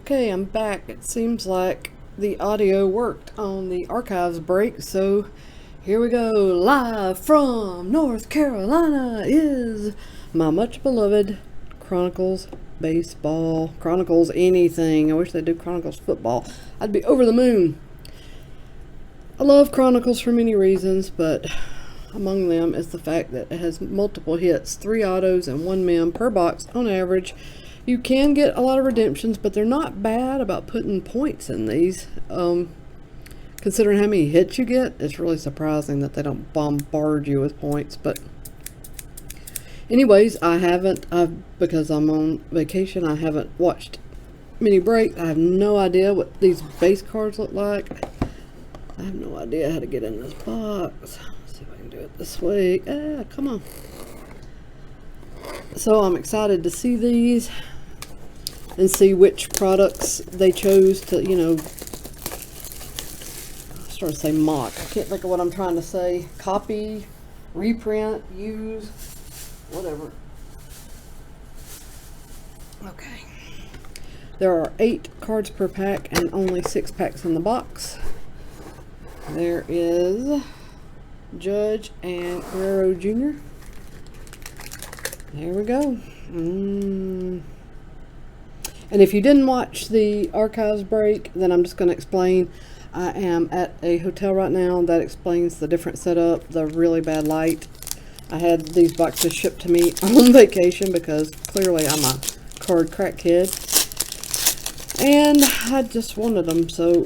Okay, I'm back. It seems like the audio worked on the archives break, so here we go. Live from North Carolina is my much beloved Chronicles baseball, Chronicles anything. I wish they'd do Chronicles football. I'd be over the moon. I love Chronicles for many reasons, but among them is the fact that it has multiple hits, 3 autos and 1 mem per box on average. You can get a lot of redemptions, but they're not bad about putting points in these. Considering how many hits you get, it's really surprising that they don't bombard you with points. But anyways, because I'm on vacation, I haven't watched many breaks. I have no idea what these base cards look like. I have no idea how to get in this box. Let's see if I can do it this way. Come on. So I'm excited to see these and see which products they chose to, I started to say mock. I can't think of what I'm trying to say. Copy, reprint, use, whatever. Okay. There are 8 cards per pack and only 6 packs in the box. There is Judge and Guerrero Jr. There we go. And if you didn't watch the archives break, then I'm just going to explain. I am at a hotel right now. That explains the different setup, the really bad light. I had these boxes shipped to me on vacation because clearly I'm a card crackhead. And I just wanted them, so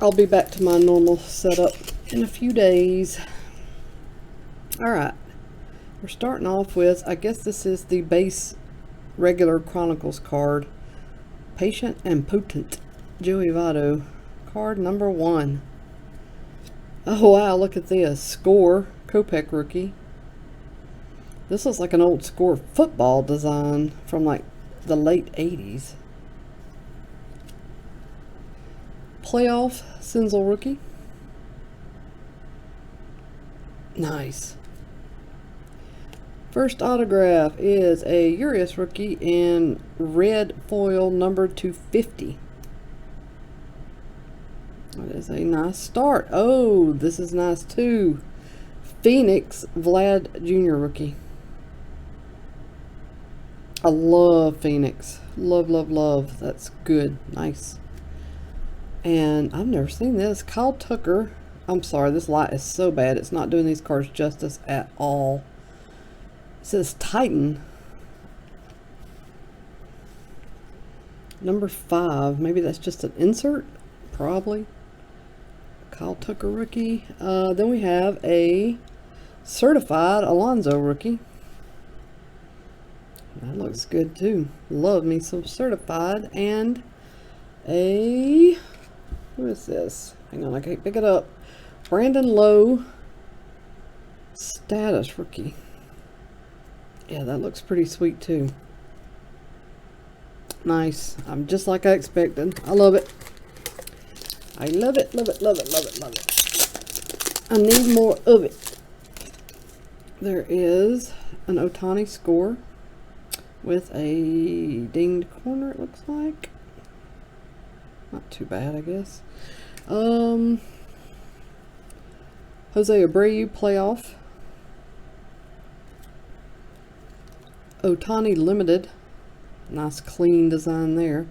I'll be back to my normal setup in a few days. Alright, we're starting off with, I guess this is the base regular Chronicles card. Patient and Potent. Joey Votto. Card number 1. Oh wow, look at this. Score. Kopech rookie. This is like an old Score football design from like the late 80s. Playoff Senzel rookie. Nice. First autograph is a Urias rookie in red foil number 250. That is a nice start. Oh, this is nice too. Phoenix Vlad Jr. rookie. I love Phoenix. Love, love, love. That's good. Nice. And I've never seen this. Kyle Tucker. I'm sorry, this light is so bad. It's not doing these cards justice at all. It says Titan. Number 5. Maybe that's just an insert? Probably. Kyle Tucker rookie. Then we have a certified Alonso rookie. That looks good too. Love me some certified. And a... who is this? Hang on, I can't pick it up. Brandon Lowe. Status rookie. Yeah, that looks pretty sweet too. Nice. I'm just like I expected. I love it. I love it, love it, love it, love it, love it. I need more of it. There is an Ohtani score with a dinged corner, it looks like. Not too bad, I guess. Jose Abreu playoff. Ohtani Limited. Nice clean design there.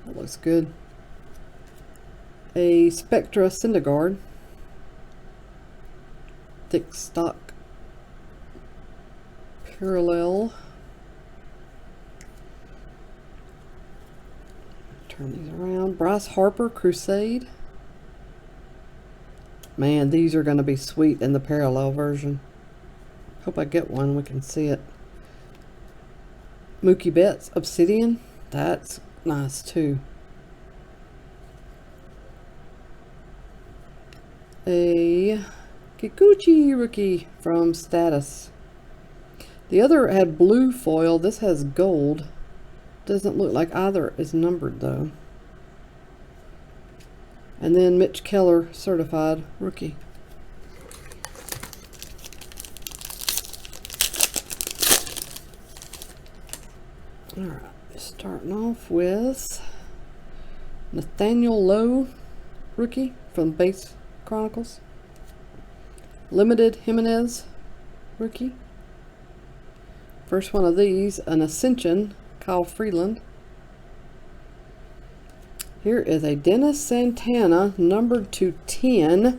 That looks good. A Spectra Syndergaard. Thick stock. Parallel. Turn these around. Bryce Harper Crusade. Man, these are going to be sweet in the parallel version. Hope I get one. We can see it. Mookie Betts Obsidian. That's nice too. A Kikuchi rookie from Status. The other had blue foil. This has gold. Doesn't look like either is numbered though. And then Mitch Keller certified rookie. Alright, just Starting off with Nathaniel Lowe, rookie from Base Chronicles. Limited Jimenez, rookie. First one of these, an Ascension, Kyle Freeland. Here is a Dennis Santana, numbered to 10.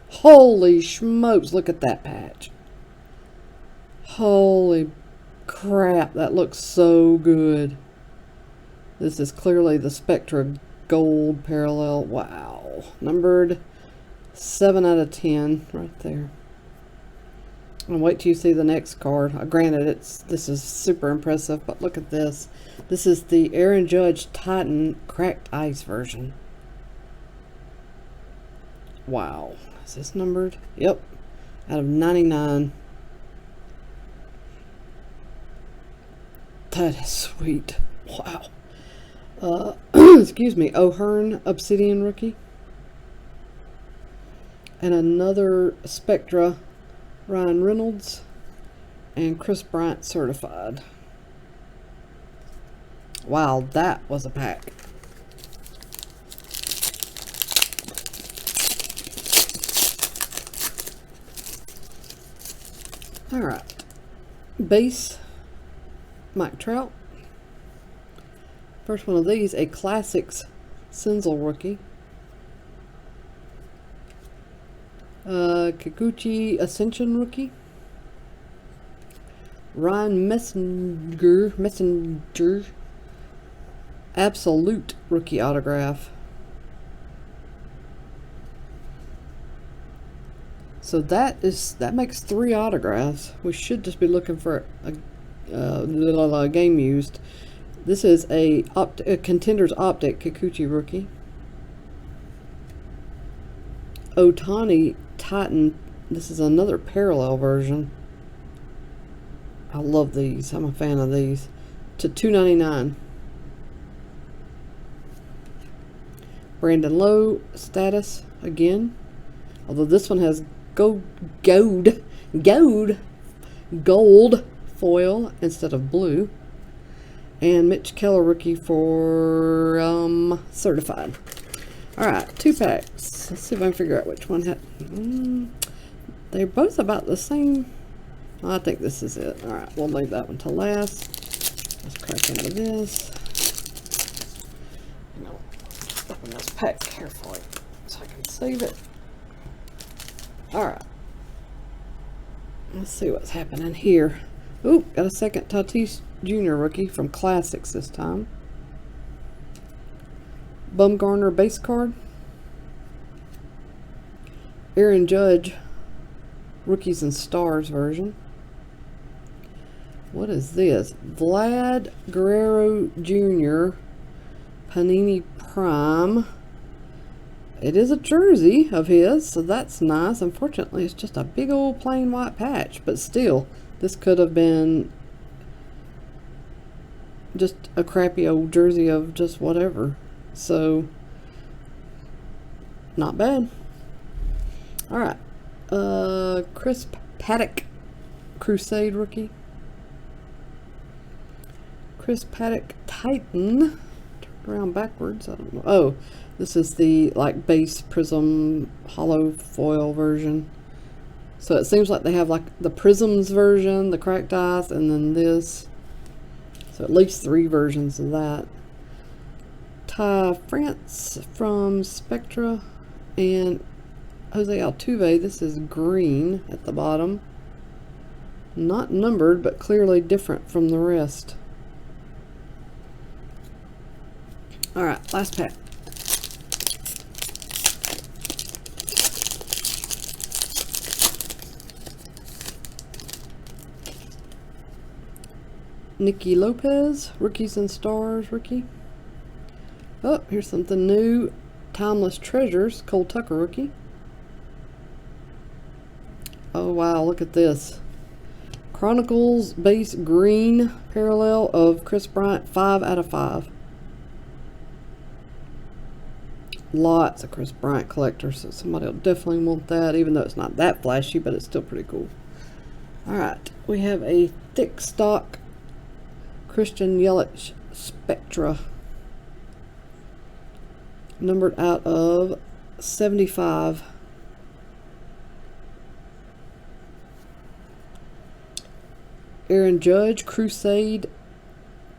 Holy smokes, look at that patch. Holy crap, that looks so good. This is clearly the Spectra Gold parallel. Wow. Numbered 7 out of 10 right there. And wait till you see the next card. Granted, this is super impressive, but look at this. This is the Aaron Judge Titan Cracked Ice version. Wow. Is this numbered? Yep. Out of 99. That is sweet. Wow. Excuse me. O'Hearn Obsidian rookie. And another Spectra Ryan Reynolds and Chris Bryant certified. Wow, that was a pack. Alright. Base Mike Trout. First one of these, a Classics Senzel rookie. Kikuchi Ascension rookie. Ryan Messenger Absolute rookie autograph. So that makes 3 autographs. We should just be looking for a game used. This is a Contenders Optic Kikuchi rookie. Otani Titan. This is another parallel version. I love these. I'm a fan of these. To $2.99. Brandon Lowe status again. Although this one has gold foil instead of blue. And Mitch Keller rookie for certified. Alright, 2 packs. Let's see if I can figure out which one had. They're both about the same. I think this is it. Alright, we'll leave that one to last. Let's crack into this. Open this pack carefully so I can save it. Alright. Let's see what's happening here. Ooh, got a second Tatis Jr. rookie from Classics this time. Bumgarner base card. Aaron Judge Rookies and Stars version. What is this? Vlad Guerrero Jr. Panini Prime. It is a jersey of his, so that's nice. Unfortunately, it's just a big old plain white patch, but still, this could have been just a crappy old jersey of just whatever. So, not bad. Alright. Chris Paddock Crusade rookie. Chris Paddock Titan. Turned around backwards. I don't know. Oh, this is the like base prism hollow foil version. So it seems like they have like the prisms version, the cracked ice, and then this. So at least 3 versions of that. Ty France from Spectra and Jose Altuve. This is green at the bottom. Not numbered, but clearly different from the rest. Alright, last pack. Nicky Lopez, Rookies and Stars rookie. Oh, here's something new. Timeless Treasures, Cole Tucker rookie. Oh wow, look at this. Chronicles base green parallel of Chris Bryant, 5 out of 5. Lots of Chris Bryant collectors, so somebody will definitely want that, even though it's not that flashy, but it's still pretty cool. Alright, we have a thick stock Christian Yelich Spectra. Numbered out of 75. Aaron Judge, Crusade,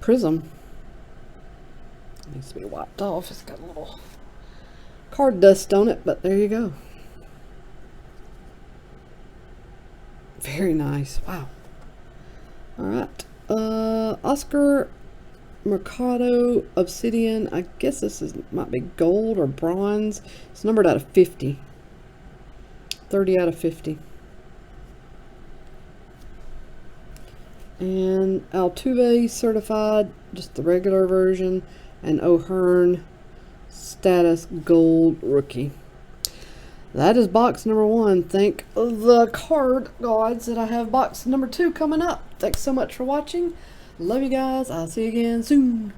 Prism. Needs to be wiped off. It's got a little card dust on it, but there you go. Very nice. Wow. Alright. Oscar Mercado Obsidian. I guess this might be gold or bronze. It's numbered out of 50. 30 out of 50. And Altuve certified, just the regular version, and O'Hearn status gold rookie. That is box number 1. Thank the card gods that I have box number 2 coming up. Thanks so much for watching. Love you guys. I'll see you again soon.